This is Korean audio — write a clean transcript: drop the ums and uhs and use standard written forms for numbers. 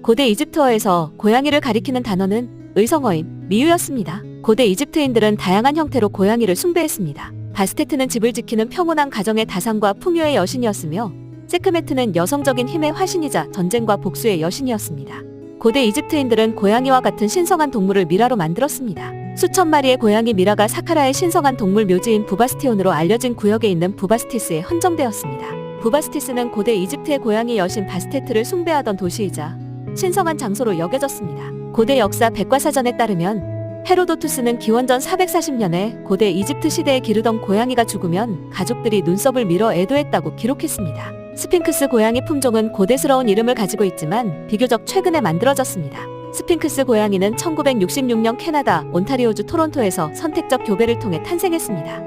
고대 이집트어에서 고양이를 가리키는 단어는 의성어인 미유였습니다. 고대 이집트인들은 다양한 형태로 고양이를 숭배했습니다. 바스테트는 집을 지키는 평온한 가정의 다상과 풍요의 여신이었으며 세크메트는 여성적인 힘의 화신이자 전쟁과 복수의 여신이었습니다. 고대 이집트인들은 고양이와 같은 신성한 동물을 미라로 만들었습니다. 수천 마리의 고양이 미라가 사카라의 신성한 동물 묘지인 부바스티온으로 알려진 구역에 있는 부바스티스에 헌정되었습니다. 부바스티스는 고대 이집트의 고양이 여신 바스테트를 숭배하던 도시이자 신성한 장소로 여겨졌습니다. 고대 역사 백과사전에 따르면 헤로도투스는 기원전 440년에 고대 이집트 시대에 기르던 고양이가 죽으면 가족들이 눈썹을 밀어 애도했다고 기록했습니다. 스핑크스 고양이 품종은 고대스러운 이름을 가지고 있지만 비교적 최근에 만들어졌습니다. 스핑크스 고양이는 1966년 캐나다 온타리오주 토론토에서 선택적 교배를 통해 탄생했습니다.